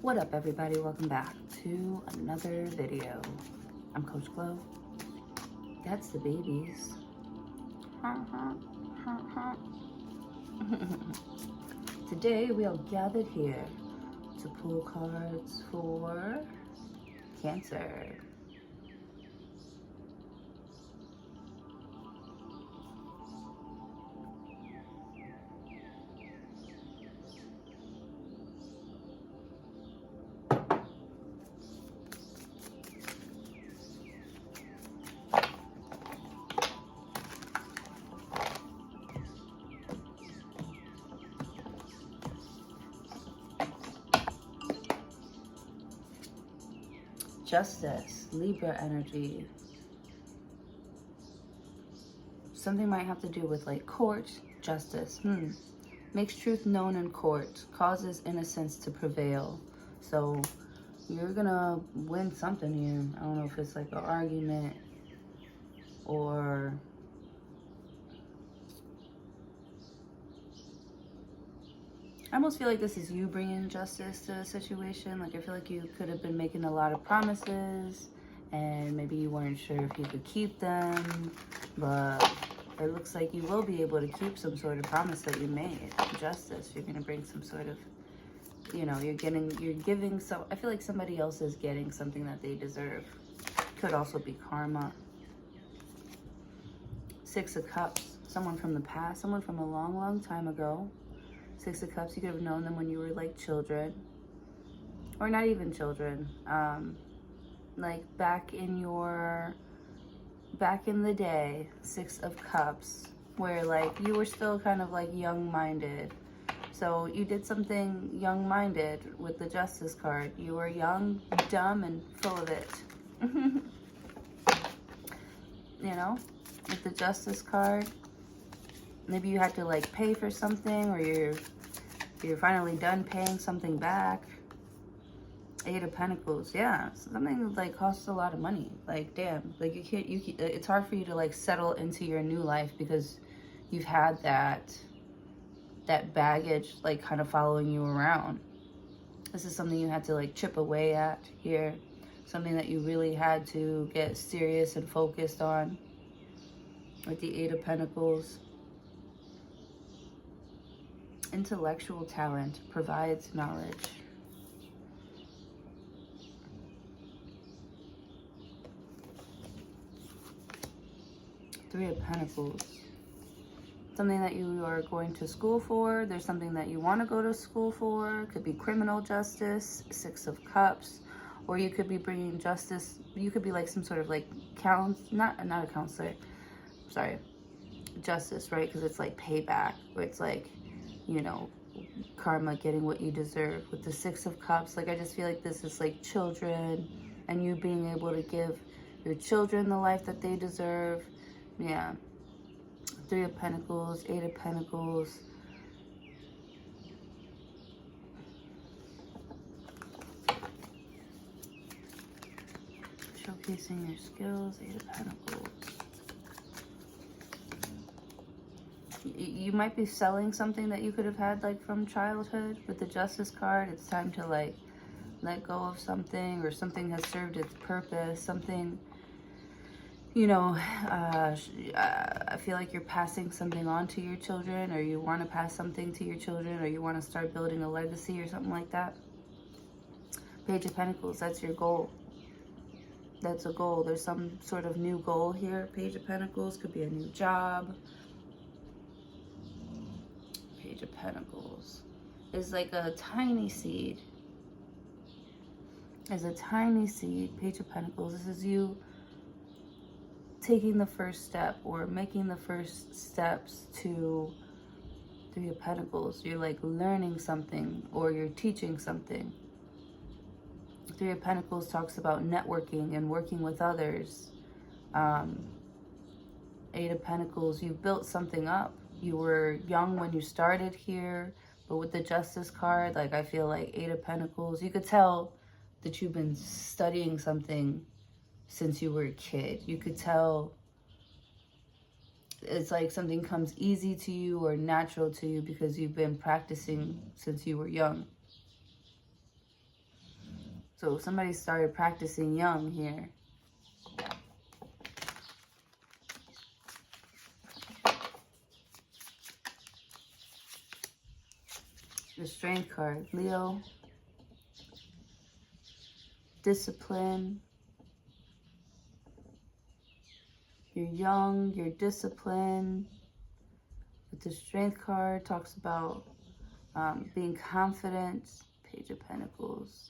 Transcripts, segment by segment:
What up, everybody? Welcome back to another video. I'm Coach Glow. That's the babies. Today we are gathered here to pull cards for Cancer. Justice, Libra energy. Something might have to do with like court, justice. Makes truth known in court, causes innocence to prevail. So you're gonna win something here. I don't know if it's like an argument or I almost feel like this is you bringing justice to the situation. Like I feel like you could have been making a lot of promises and maybe you weren't sure if you could keep them, but it looks like you will be able to keep some sort of promise that you made. Justice, you're gonna bring some sort of, you know, you're giving, so I feel like somebody else is getting something that they deserve. Could also be karma. Six of Cups, someone from the past, someone from a long, long time ago. Six of Cups, you could have known them when you were like children, or not even children, like back in the day. Six of Cups, where like you were still kind of like young-minded. So you did something young-minded with the Justice card. You were young, dumb, and full of it. You know, with the Justice card, maybe you had to like pay for something, or you're finally done paying something back. Eight of Pentacles, yeah, something that like costs a lot of money. Like damn, like you can't. It's hard for you to like settle into your new life because you've had that baggage like kind of following you around. This is something you had to like chip away at here. Something that you really had to get serious and focused on. With the Eight of Pentacles. Intellectual talent provides knowledge. Three of Pentacles. Something that you are going to school for. There's something that you want to go to school for. Could be criminal justice. Six of Cups. Or you could be bringing justice. You could be like some sort of like not a counselor. Sorry. Justice, right? Because it's like payback. Where it's like, you know, karma, getting what you deserve. With the Six of Cups, like I just feel like this is like children and you being able to give your children the life that they deserve. Yeah. Three of Pentacles, Eight of Pentacles. Showcasing your skills, Eight of Pentacles. You might be selling something that you could have had like from childhood. With the Justice card, it's time to like let go of something, or something has served its purpose. Something, you know, I feel like you're passing something on to your children, or you want to pass something to your children, or you want to start building a legacy or something like that. Page of Pentacles, that's your goal. That's a goal. There's some sort of new goal here. Page of Pentacles could be a new job. Page of Pentacles is like a tiny seed. As a tiny seed, Page of Pentacles. This is you taking the first step, or making the first steps to Three of Pentacles. You're like learning something, or you're teaching something. Three of Pentacles talks about networking and working with others. Eight of Pentacles, you built something up. You were young when you started here, but with the Justice card, like I feel like Eight of Pentacles, you could tell that you've been studying something since you were a kid. You could tell it's like something comes easy to you or natural to you because you've been practicing since you were young. So somebody started practicing young here. The Strength card, Leo. Discipline. You're young, you're disciplined. With the Strength card, talks about being confident. Page of Pentacles.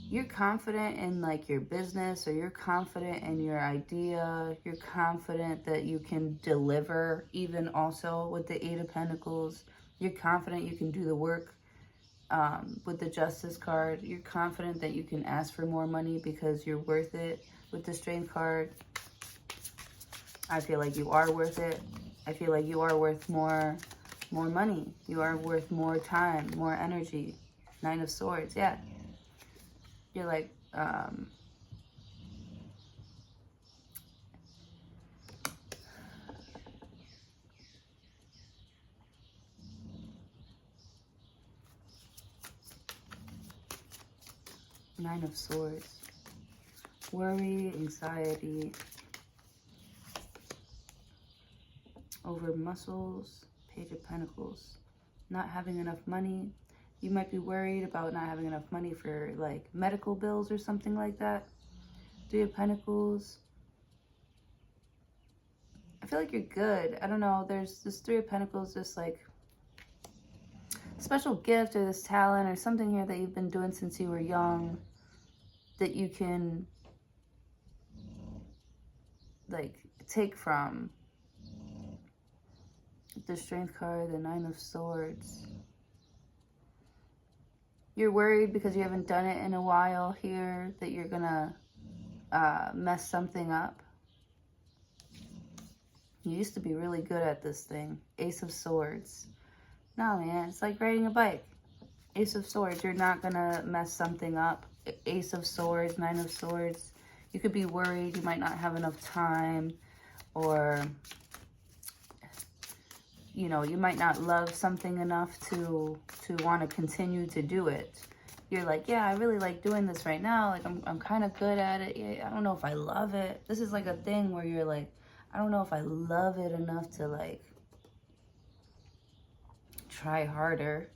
You're confident in like your business, or you're confident in your idea. You're confident that you can deliver, even also with the Eight of Pentacles. You're confident you can do the work. With the Justice card, you're confident that you can ask for more money because you're worth it. With the Strength card, I feel like you are worth it. I feel like you are worth more money. You are worth more time, more energy. Nine of Swords, yeah. You're like, Nine of Swords. Worry, anxiety over muscles. Page of Pentacles. Not having enough money. You might be worried about not having enough money for like medical bills or something like that. Three of Pentacles. I feel like you're good. I don't know. There's this Three of Pentacles, this like special gift or this talent or something here that you've been doing since you were young, that you can like take from. The Strength card, the Nine of Swords. You're worried because you haven't done it in a while here, that you're gonna mess something up. You used to be really good at this thing. Ace of Swords. No, man, it's like riding a bike. Ace of Swords, you're not gonna mess something up. Ace of Swords, Nine of Swords. You could be worried you might not have enough time, or you know, you might not love something enough to want to continue to do it. You're like, yeah, I really like doing this right now. Like, I'm kind of good at it. Yeah, I don't know if I love it. This is like a thing where you're like, I don't know if I love it enough to like try harder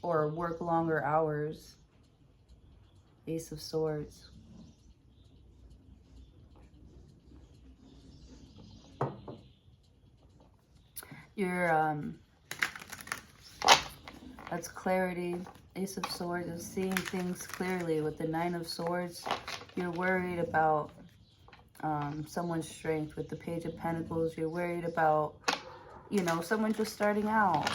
or work longer hours. Ace of Swords. You're, that's clarity. Ace of Swords is seeing things clearly. With the Nine of Swords, you're worried about someone's strength. With the Page of Pentacles, you're worried about, you know, someone just starting out.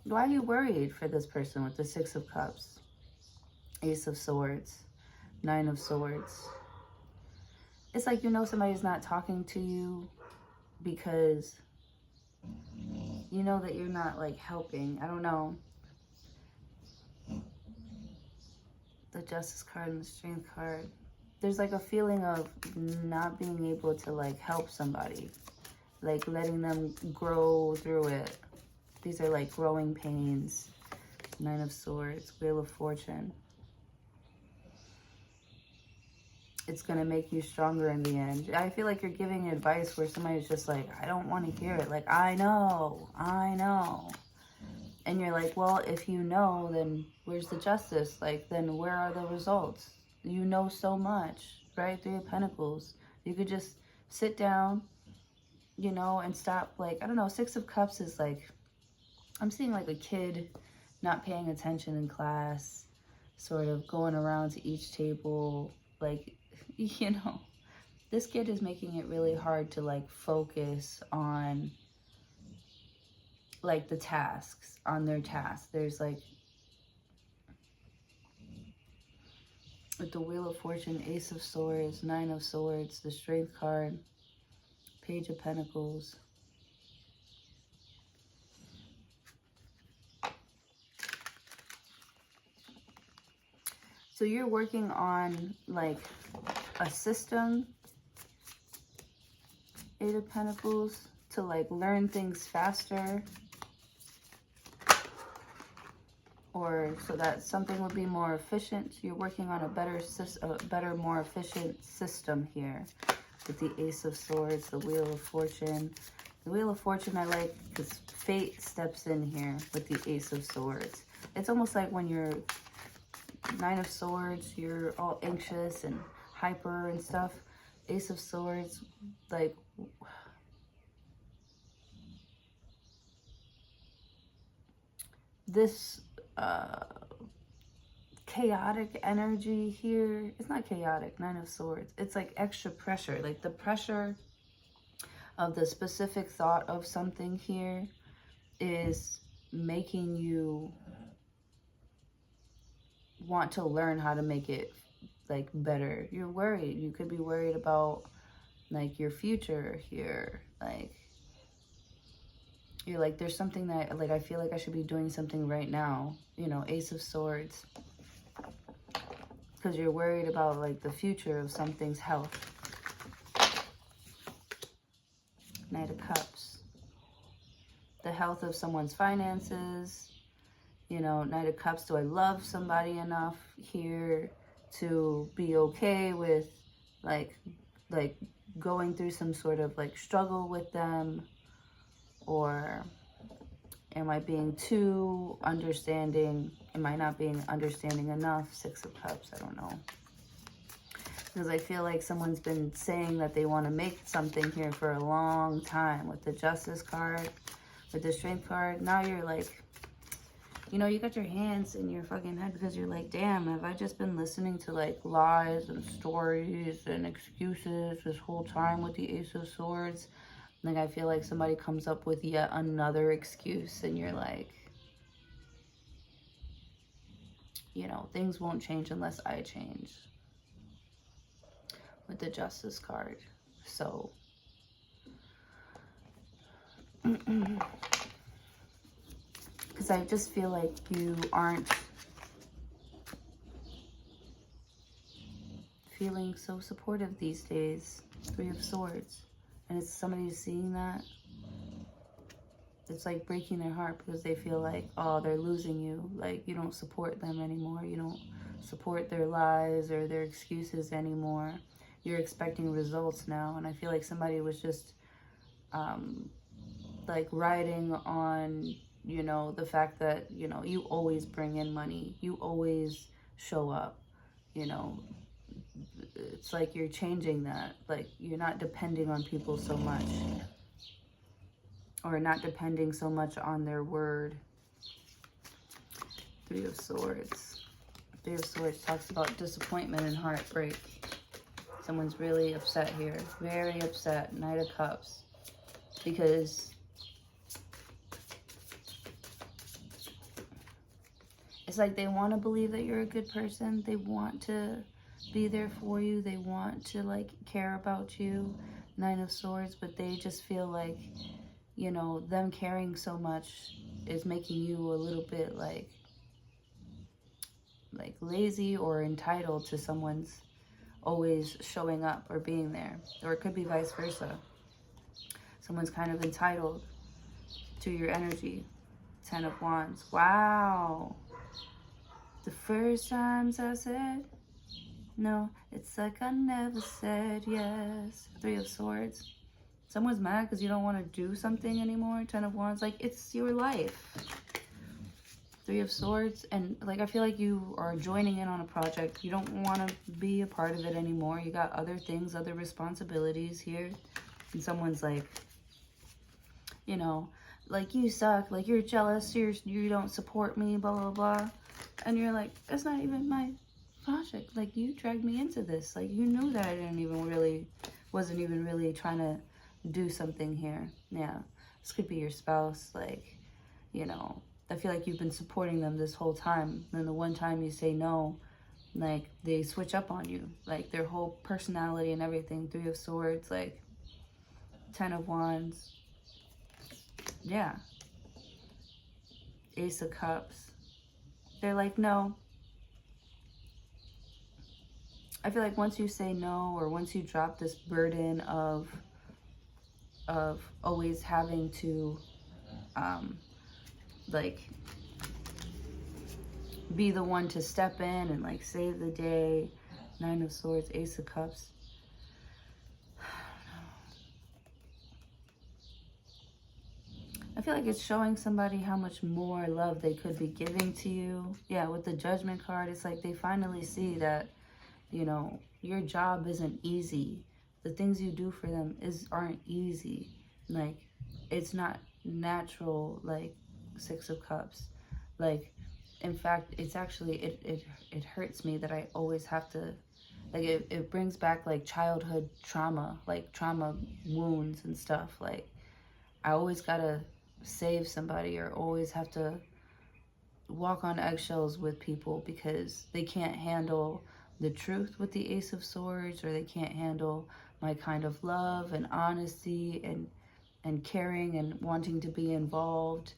Why are you worried for this person? With the Six of Cups, Ace of Swords, Nine of Swords. It's like, you know, somebody's not talking to you because you know that you're not like helping. I don't know. The Justice card and the Strength card. There's like a feeling of not being able to like help somebody, like letting them grow through it. These are like growing pains. Nine of Swords, Wheel of Fortune. It's going to make you stronger in the end. I feel like you're giving advice where somebody's just like, I don't want to hear it. Like, I know. And you're like, well, if you know, then where's the justice? Like, then where are the results? You know so much, right? Three of Pentacles. You could just sit down, you know, and stop. Like, I don't know, Six of Cups is like, I'm seeing like a kid not paying attention in class, sort of going around to each table, like, you know, this kid is making it really hard to like focus on like the tasks, on their tasks. There's like, with the Wheel of Fortune, Ace of Swords, Nine of Swords, the Strength card, Page of Pentacles. So you're working on like a system. Eight of Pentacles. to like learn things faster, or so that something would be more efficient. You're working on a better, more efficient system here with the Ace of Swords, the Wheel of Fortune. The Wheel of Fortune I like because fate steps in here with the Ace of Swords. It's almost like when you're Nine of Swords, you're all anxious and hyper and stuff. Ace of Swords, like, this chaotic energy here. It's not chaotic, Nine of Swords. It's like extra pressure, like the pressure of the specific thought of something here is making you want to learn how to make it like better. You're worried. You could be worried about like your future here. Like, you're like, there's something that like I feel like I should be doing something right now. You know, Ace of Swords. Because you're worried about like the future of something's health. Knight of Cups. The health of someone's finances. You know, Knight of Cups. Do I love somebody enough here to be okay with like going through some sort of like struggle with them? Or am I being too understanding? Am I not being understanding enough? Six of Cups, I don't know. Because I feel like someone's been saying that they want to make something here for a long time. With the Justice card, with the Strength card, now you're like, you know, you got your hands in your fucking head because you're like, damn, have I just been listening to like lies and stories and excuses this whole time with the Ace of Swords? Like, I feel like somebody comes up with yet another excuse and you're like, you know, things won't change unless I change. With the Justice card. So, because I just feel like you aren't feeling so supportive these days. Three of Swords. And it's somebody seeing that. It's like breaking their heart because they feel like, oh, they're losing you. Like, you don't support them anymore. You don't support their lies or their excuses anymore. You're expecting results now. And I feel like somebody was just like riding on, you know, the fact that, you know, you always bring in money. You always show up, you know. It's like you're changing that. Like, you're not depending on people so much. Or not depending so much on their word. Three of Swords. Three of Swords talks about disappointment and heartbreak. Someone's really upset here. Very upset. Knight of Cups. Because it's like they want to believe that you're a good person. They want to be there for you. They want to like care about you. Nine of Swords. But they just feel like, you know, them caring so much is making you a little bit like lazy or entitled to someone's always showing up or being there. Or it could be vice versa. Someone's kind of entitled to your energy. Ten of Wands. Wow. The first times I said no, it's like I never said yes. Three of Swords. Someone's mad because you don't want to do something anymore. Ten of Wands. Like, it's your life. Three of Swords. And, like, I feel like you are joining in on a project. You don't want to be a part of it anymore. You got other things, other responsibilities here. And someone's like, you know, like, you suck. Like, you're jealous. You don't support me, blah, blah, blah. And you're like, it's not even my project. Like, you dragged me into this. Like, you knew that I wasn't even really trying to do something here. Yeah, this could be your spouse. Like, you know, I feel like you've been supporting them this whole time, and the one time you say no, like, they switch up on you, like their whole personality and everything. Three of Swords, like Ten of Wands. Yeah. Ace of Cups. They're like, no. I feel like once you say no, or once you drop this burden of of always having to like be the one to step in and like save the day. Nine of Swords, Ace of Cups. I feel like it's showing somebody how much more love they could be giving to you. Yeah, with the Judgment card, it's like they finally see that, you know, your job isn't easy. The things you do for them aren't easy. Like, it's not natural, like Six of Cups. Like, in fact, it's actually, it hurts me that I always have to, like, it brings back, like, childhood trauma, like, trauma wounds and stuff. Like, I always gotta save somebody or always have to walk on eggshells with people because they can't handle the truth with the Ace of Swords, or they can't handle my kind of love and honesty and caring and wanting to be involved.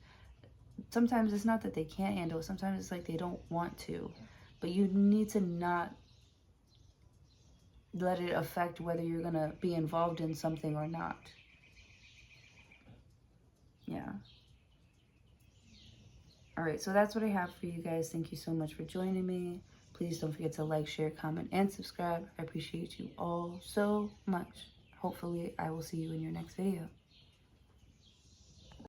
Sometimes it's not that they can't handle it. Sometimes it's like they don't want to. But you need to not let it affect whether you're going to be involved in something or not. Yeah. All right, so that's what I have for you guys. Thank you so much for joining me. Please don't forget to like, share, comment, and subscribe. I appreciate you all so much. Hopefully, I will see you in your next video.